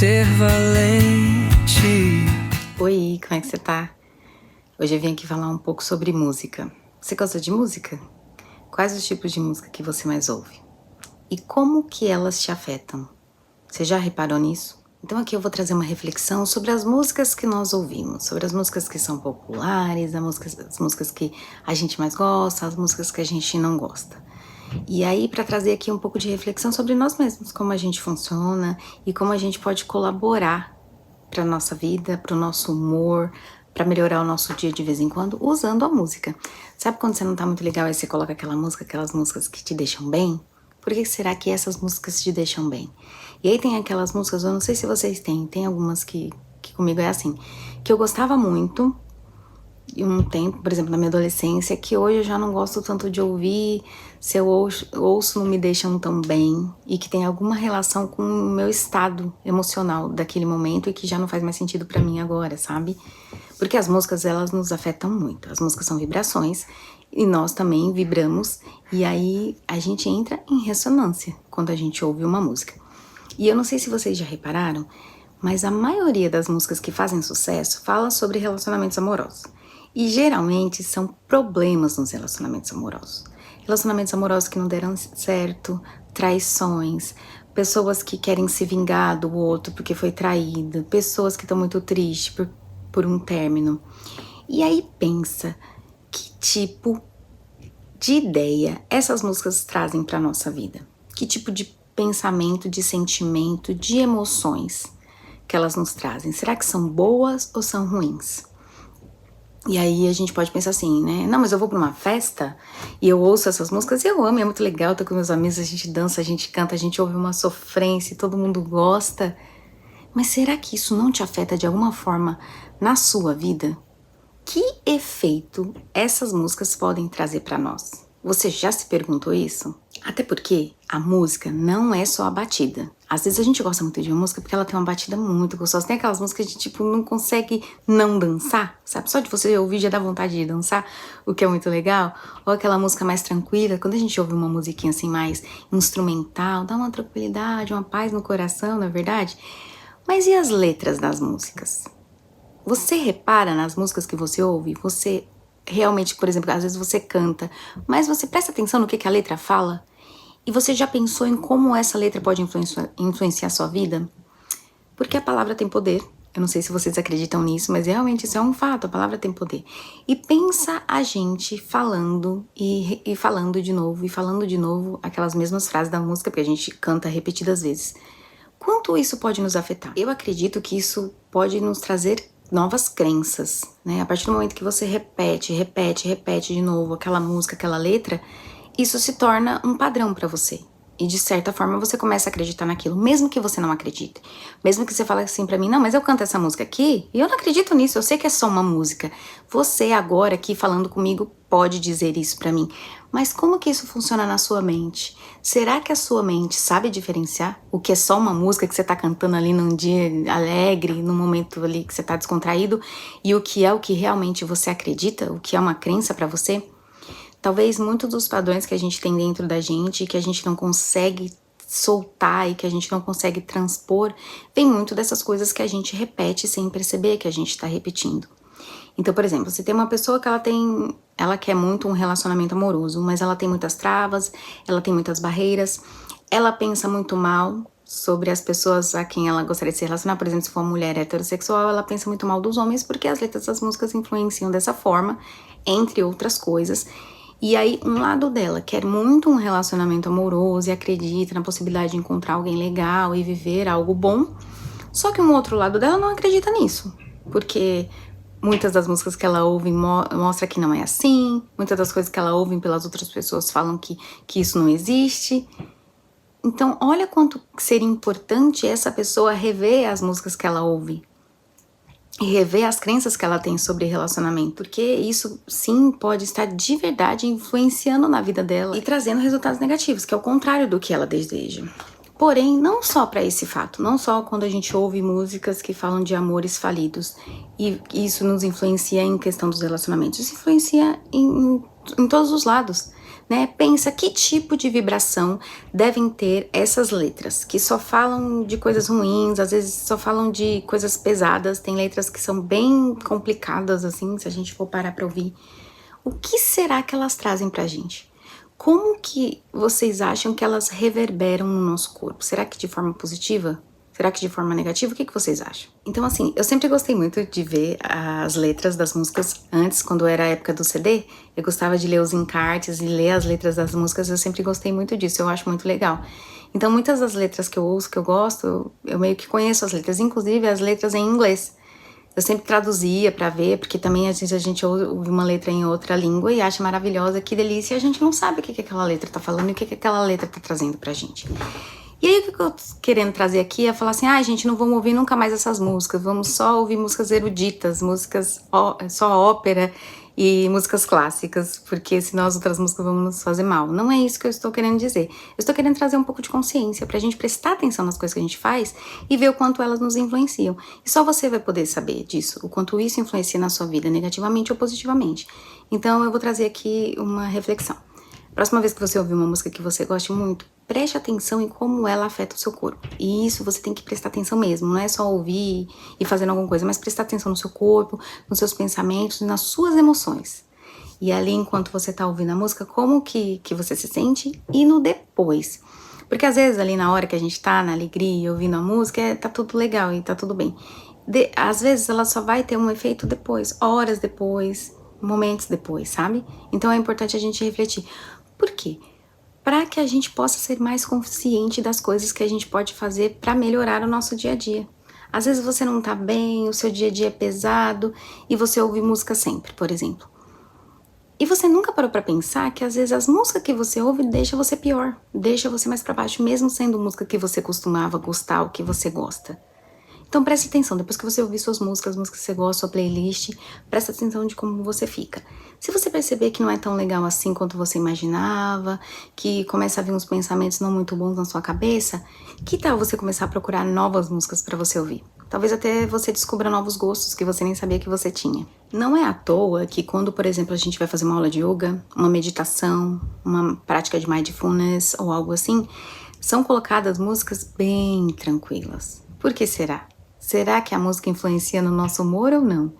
ser valente. Oi, como é que você tá? Hoje eu vim aqui falar um pouco sobre música. Você gosta de música? Quais os tipos de música que você mais ouve? E como que elas te afetam? Você já reparou nisso? Então aqui eu vou trazer uma reflexão sobre as músicas que nós ouvimos, sobre as músicas que são populares, as músicas que a gente mais gosta, as músicas que a gente não gosta. E aí, para trazer aqui um pouco de reflexão sobre nós mesmos, como a gente funciona e como a gente pode colaborar para nossa vida, para o nosso humor, para melhorar o nosso dia de vez em quando, usando a música. Sabe quando você não tá muito legal, aí você coloca aquela música, aquelas músicas que te deixam bem? Por que será que essas músicas te deixam bem? E aí tem aquelas músicas, eu não sei se vocês têm, tem algumas que comigo é assim, que eu gostava muito, e um tempo, por exemplo, na minha adolescência, que hoje eu já não gosto tanto de ouvir, se eu ouço não me deixam tão bem, e que tem alguma relação com o meu estado emocional daquele momento e que já não faz mais sentido pra mim agora, sabe? Porque as músicas, elas nos afetam muito. As músicas são vibrações e nós também vibramos, e aí a gente entra em ressonância quando a gente ouve uma música. E eu não sei se vocês já repararam, mas a maioria das músicas que fazem sucesso fala sobre relacionamentos amorosos. E geralmente são problemas nos relacionamentos amorosos. Relacionamentos amorosos que não deram certo, traições, pessoas que querem se vingar do outro porque foi traído, pessoas que estão muito tristes por um término. E aí pensa, que tipo de ideia essas músicas trazem para nossa vida? Que tipo de pensamento, de sentimento, de emoções que elas nos trazem? Será que são boas ou são ruins? E aí a gente pode pensar assim, né? Não, mas eu vou pra uma festa e eu ouço essas músicas e eu amo, é muito legal, tô com meus amigos, a gente dança, a gente canta, a gente ouve uma sofrência, todo mundo gosta. Mas será que isso não te afeta de alguma forma na sua vida? Que efeito essas músicas podem trazer pra nós? Você já se perguntou isso? Até porque a música não é só a batida. Às vezes a gente gosta muito de uma música porque ela tem uma batida muito gostosa. Tem aquelas músicas que a gente, tipo, não consegue não dançar, sabe? Só de você ouvir já dá vontade de dançar, o que é muito legal. Ou aquela música mais tranquila, quando a gente ouve uma musiquinha assim mais instrumental, dá uma tranquilidade, uma paz no coração, não é verdade? Mas e as letras das músicas? Você repara nas músicas que você ouve? Você realmente, por exemplo, às vezes você canta, mas você presta atenção no que a letra fala? E você já pensou em como essa letra pode influenciar a sua vida? Porque a palavra tem poder. Eu não sei se vocês acreditam nisso, mas realmente isso é um fato, a palavra tem poder. E pensa a gente falando e falando de novo, e falando de novo aquelas mesmas frases da música, porque a gente canta repetidas vezes. Quanto isso pode nos afetar? Eu acredito que isso pode nos trazer novas crenças, né? A partir do momento que você repete de novo aquela música, aquela letra, isso se torna um padrão pra você. E de certa forma você começa a acreditar naquilo, mesmo que você não acredite. Mesmo que você fale assim pra mim, não, mas eu canto essa música aqui e eu não acredito nisso, eu sei que é só uma música. Você agora aqui falando comigo pode dizer isso pra mim. Mas como que isso funciona na sua mente? Será que a sua mente sabe diferenciar o que é só uma música que você tá cantando ali num dia alegre, num momento ali que você tá descontraído, e o que é o que realmente você acredita, o que é uma crença pra você? Talvez muitos dos padrões que a gente tem dentro da gente, que a gente não consegue soltar e que a gente não consegue transpor, vem muito dessas coisas que a gente repete sem perceber que a gente tá repetindo. Então, por exemplo, você tem uma pessoa que ela quer muito um relacionamento amoroso, mas ela tem muitas travas, ela tem muitas barreiras, ela pensa muito mal sobre as pessoas a quem ela gostaria de se relacionar. Por exemplo, se for uma mulher heterossexual, ela pensa muito mal dos homens porque as letras das músicas influenciam dessa forma, entre outras coisas. E aí, um lado dela quer muito um relacionamento amoroso e acredita na possibilidade de encontrar alguém legal e viver algo bom, só que um outro lado dela não acredita nisso, porque muitas das músicas que ela ouve mostra que não é assim, muitas das coisas que ela ouve pelas outras pessoas falam que isso não existe. Então, olha quanto seria importante essa pessoa rever as músicas que ela ouve e rever as crenças que ela tem sobre relacionamento, porque isso sim pode estar de verdade influenciando na vida dela e trazendo resultados negativos, que é o contrário do que ela deseja. Porém, não só para esse fato, não só quando a gente ouve músicas que falam de amores falidos e isso nos influencia em questão dos relacionamentos, isso influencia em todos os lados. né? Pensa que tipo de vibração devem ter essas letras, que só falam de coisas ruins, às vezes só falam de coisas pesadas, tem letras que são bem complicadas, assim, se a gente for parar pra ouvir. O que será que elas trazem pra gente? Como que vocês acham que elas reverberam no nosso corpo? Será que de forma positiva? Será que de forma negativa? O que vocês acham? Então, assim, eu sempre gostei muito de ver as letras das músicas. Antes, quando era a época do CD, eu gostava de ler os encartes e ler as letras das músicas. Eu sempre gostei muito disso, eu acho muito legal. Então, muitas das letras que eu ouço, que eu gosto, eu meio que conheço as letras, inclusive as letras em inglês. Eu sempre traduzia pra ver, porque também às vezes a gente ouve uma letra em outra língua e acha maravilhosa, que delícia, e a gente não sabe o que aquela letra tá falando e o que aquela letra tá trazendo pra gente. E aí o que eu tô querendo trazer aqui é falar assim, gente, não vamos ouvir nunca mais essas músicas, vamos só ouvir músicas eruditas, músicas só ópera e músicas clássicas, porque senão as outras músicas vão nos fazer mal. Não é isso que eu estou querendo dizer. Eu estou querendo trazer um pouco de consciência pra gente prestar atenção nas coisas que a gente faz e ver o quanto elas nos influenciam. E só você vai poder saber disso, o quanto isso influencia na sua vida, negativamente ou positivamente. Então eu vou trazer aqui uma reflexão. Próxima vez que você ouvir uma música que você goste muito, preste atenção em como ela afeta o seu corpo. E isso você tem que prestar atenção mesmo, não é só ouvir e fazendo alguma coisa, mas prestar atenção no seu corpo, nos seus pensamentos, nas suas emoções. E ali, enquanto você tá ouvindo a música, como que você se sente e no depois. Porque às vezes ali na hora que a gente tá na alegria, ouvindo a música, tá tudo legal e tá tudo bem. Às vezes ela só vai ter um efeito depois, horas depois, momentos depois, sabe? Então é importante a gente refletir. Por quê? Para que a gente possa ser mais consciente das coisas que a gente pode fazer para melhorar o nosso dia a dia. Às vezes você não tá bem, o seu dia a dia é pesado e você ouve música sempre, por exemplo. E você nunca parou para pensar que às vezes as músicas que você ouve deixa você pior, deixa você mais para baixo, mesmo sendo música que você costumava gostar, o que você gosta. Então preste atenção, depois que você ouvir suas músicas, as músicas que você gosta, sua playlist, presta atenção de como você fica. Se você perceber que não é tão legal assim quanto você imaginava, que começa a vir uns pensamentos não muito bons na sua cabeça, que tal você começar a procurar novas músicas para você ouvir? Talvez até você descubra novos gostos que você nem sabia que você tinha. Não é à toa que quando, por exemplo, a gente vai fazer uma aula de yoga, uma meditação, uma prática de mindfulness ou algo assim, são colocadas músicas bem tranquilas. Por que será? Será que a música influencia no nosso humor ou não?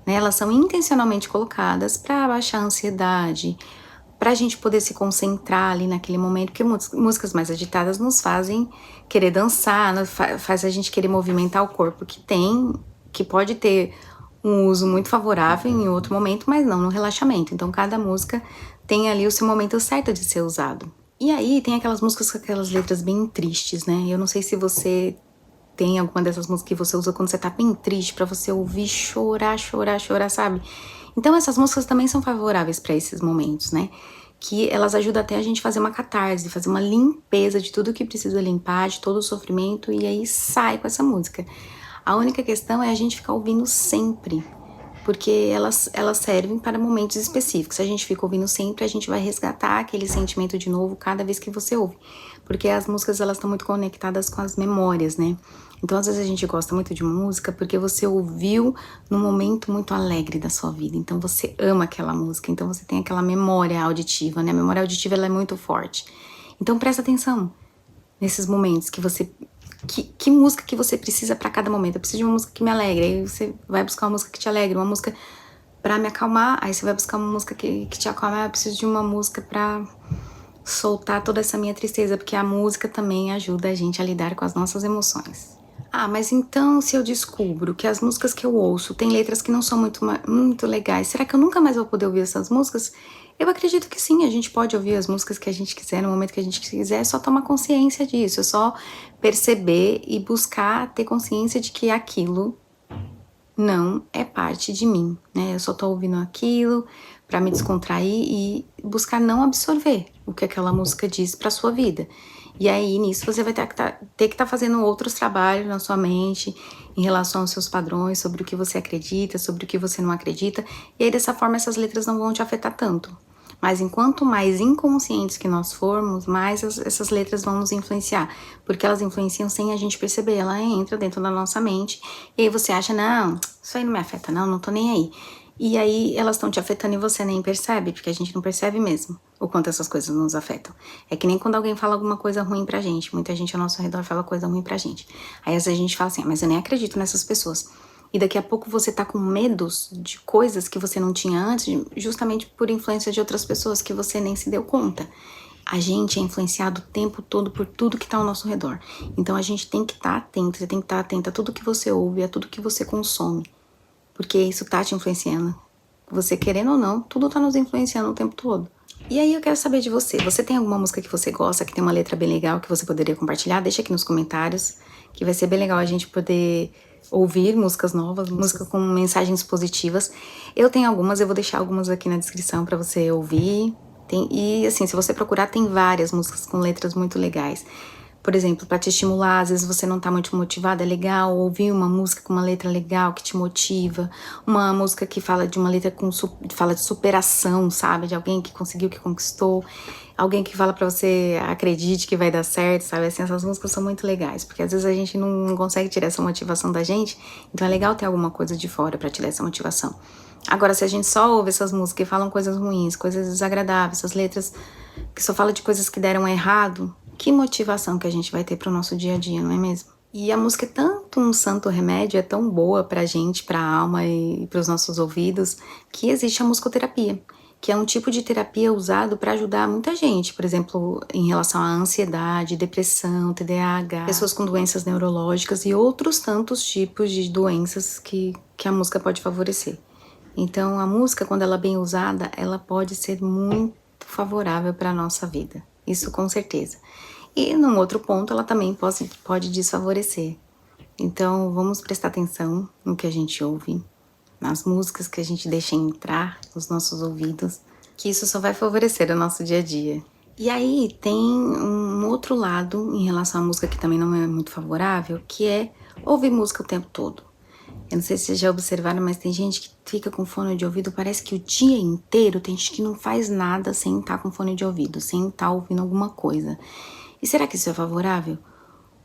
Elas são intencionalmente colocadas para abaixar a ansiedade, para a gente poder se concentrar ali naquele momento, porque músicas mais agitadas nos fazem querer dançar, faz a gente querer movimentar o corpo que pode ter um uso muito favorável em outro momento, mas não no relaxamento. Então cada música tem ali o seu momento certo de ser usado. E aí tem aquelas músicas com aquelas letras bem tristes, né? Eu não sei se você tem alguma dessas músicas que você usa quando você tá bem triste, pra você ouvir chorar, sabe? Então essas músicas também são favoráveis pra esses momentos, né? Que elas ajudam até a gente fazer uma catarse, fazer uma limpeza de tudo que precisa limpar, de todo o sofrimento, e aí sai com essa música. A única questão é a gente ficar ouvindo sempre, porque elas servem para momentos específicos. Se a gente fica ouvindo sempre, a gente vai resgatar aquele sentimento de novo cada vez que você ouve. Porque as músicas, elas estão muito conectadas com as memórias, né? Então, às vezes a gente gosta muito de música porque você ouviu num momento muito alegre da sua vida. Então, você ama aquela música. Então, você tem aquela memória auditiva, né? A memória auditiva, ela é muito forte. Então, presta atenção nesses momentos que você... Que música que você precisa pra cada momento? Eu preciso de uma música que me alegre. Aí você vai buscar uma música que te alegre, uma música pra me acalmar. Aí você vai buscar uma música que te acalma. Eu preciso de uma música pra soltar toda essa minha tristeza, porque a música também ajuda a gente a lidar com as nossas emoções. Mas então se eu descubro que as músicas que eu ouço têm letras que não são muito legais, será que eu nunca mais vou poder ouvir essas músicas? Eu acredito que sim, a gente pode ouvir as músicas que a gente quiser, no momento que a gente quiser, é só tomar consciência disso, é só perceber e buscar ter consciência de que aquilo não é parte de mim, né? Eu só tô ouvindo aquilo pra me descontrair e buscar não absorver o que aquela música diz pra sua vida. E aí, nisso, você vai ter que estar fazendo outros trabalhos na sua mente em relação aos seus padrões, sobre o que você acredita, sobre o que você não acredita. E aí, dessa forma, essas letras não vão te afetar tanto. Mas enquanto mais inconscientes que nós formos, mais essas letras vão nos influenciar. Porque elas influenciam sem a gente perceber. Ela entra dentro da nossa mente e aí você acha, não, isso aí não me afeta não tô nem aí. E aí elas estão te afetando e você nem percebe, porque a gente não percebe mesmo o quanto essas coisas nos afetam. É que nem quando alguém fala alguma coisa ruim pra gente. Muita gente ao nosso redor fala coisa ruim pra gente. Aí às vezes a gente fala assim, mas eu nem acredito nessas pessoas. E daqui a pouco você tá com medos de coisas que você não tinha antes, justamente por influência de outras pessoas que você nem se deu conta. A gente é influenciado o tempo todo por tudo que tá ao nosso redor. Então a gente tem que estar atento, você tem que estar atento a tudo que você ouve, a tudo que você consome. Porque isso tá te influenciando. Você querendo ou não, tudo tá nos influenciando o tempo todo. E aí eu quero saber de você. Você tem alguma música que você gosta, que tem uma letra bem legal, que você poderia compartilhar? Deixa aqui nos comentários, que vai ser bem legal a gente poder ouvir músicas novas, música com mensagens positivas. Eu tenho algumas, eu vou deixar algumas aqui na descrição pra você ouvir. E assim, se você procurar, tem várias músicas com letras muito legais. Por exemplo, para te estimular, às vezes você não tá muito motivado, é legal ouvir uma música com uma letra legal que te motiva, uma música que fala de uma letra fala de superação, sabe? De alguém que conseguiu, que conquistou, alguém que fala para você acredite que vai dar certo, sabe? Assim, essas músicas são muito legais, porque às vezes a gente não consegue tirar essa motivação da gente, então é legal ter alguma coisa de fora para tirar essa motivação. Agora, se a gente só ouve essas músicas que falam coisas ruins, coisas desagradáveis, essas letras que só falam de coisas que deram errado, que motivação que a gente vai ter pro nosso dia a dia, não é mesmo? E a música é tanto um santo remédio, é tão boa pra gente, pra alma e pros nossos ouvidos, que existe a musicoterapia, que é um tipo de terapia usado para ajudar muita gente, por exemplo, em relação à ansiedade, depressão, TDAH, pessoas com doenças neurológicas e outros tantos tipos de doenças que a música pode favorecer. Então, a música, quando ela é bem usada, ela pode ser muito favorável para a nossa vida. Isso com certeza. E, num outro ponto, ela também pode desfavorecer. Então, vamos prestar atenção no que a gente ouve, nas músicas que a gente deixa entrar nos nossos ouvidos, que isso só vai favorecer o nosso dia a dia. E aí, tem um outro lado em relação à música que também não é muito favorável, que é ouvir música o tempo todo. Eu não sei se vocês já observaram, mas tem gente que fica com fone de ouvido, parece que o dia inteiro tem gente que não faz nada sem estar com fone de ouvido, sem estar ouvindo alguma coisa. E será que isso é favorável?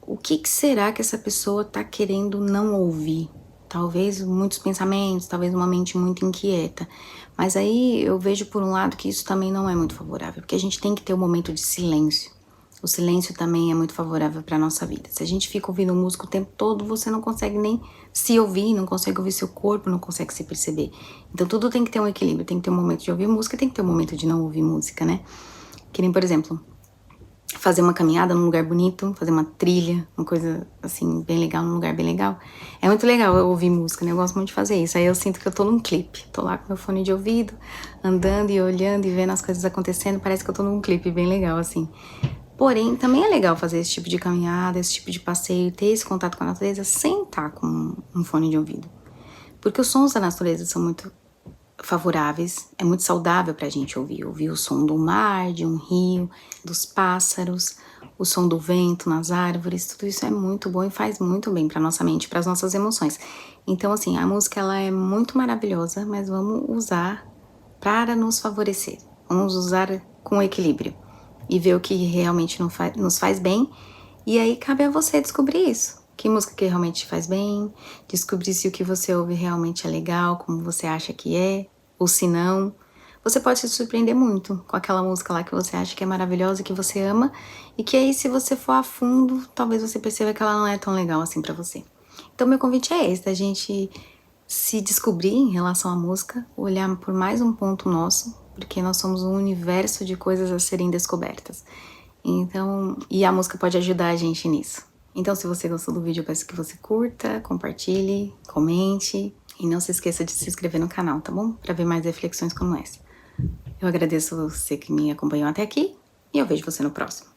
O que será que essa pessoa está querendo não ouvir? Talvez muitos pensamentos, talvez uma mente muito inquieta. Mas aí eu vejo por um lado que isso também não é muito favorável, porque a gente tem que ter um momento de silêncio. O silêncio também é muito favorável para a nossa vida. Se a gente fica ouvindo música o tempo todo, você não consegue nem se ouvir, não consegue ouvir seu corpo, não consegue se perceber. Então tudo tem que ter um equilíbrio, tem que ter um momento de ouvir música, tem que ter um momento de não ouvir música, né? Que nem, por exemplo, fazer uma caminhada num lugar bonito, fazer uma trilha, uma coisa assim, bem legal, num lugar bem legal. É muito legal eu ouvir música, né? Eu gosto muito de fazer isso. Aí eu sinto que eu tô num clipe. Tô lá com meu fone de ouvido, andando e olhando e vendo as coisas acontecendo. Parece que eu tô num clipe bem legal, assim. Porém, também é legal fazer esse tipo de caminhada, esse tipo de passeio, ter esse contato com a natureza sem estar com um fone de ouvido. Porque os sons da natureza são muito favoráveis, é muito saudável pra gente ouvir. Ouvir o som do mar, de um rio, dos pássaros, o som do vento nas árvores, tudo isso é muito bom e faz muito bem pra nossa mente, pras nossas emoções. Então, assim, a música ela é muito maravilhosa, mas vamos usar para nos favorecer. Vamos usar com equilíbrio e ver o que realmente nos faz bem. E aí cabe a você descobrir isso. Que música que realmente te faz bem, descobrir se o que você ouve realmente é legal, como você acha que é, ou se não. Você pode se surpreender muito com aquela música lá que você acha que é maravilhosa, que você ama, e que aí se você for a fundo, talvez você perceba que ela não é tão legal assim pra você. Então meu convite é esse, da gente se descobrir em relação à música, olhar por mais um ponto nosso, porque nós somos um universo de coisas a serem descobertas. Então, e a música pode ajudar a gente nisso. Então, se você gostou do vídeo, eu peço que você curta, compartilhe, comente e não se esqueça de se inscrever no canal, tá bom? Para ver mais reflexões como essa. Eu agradeço você que me acompanhou até aqui e eu vejo você no próximo.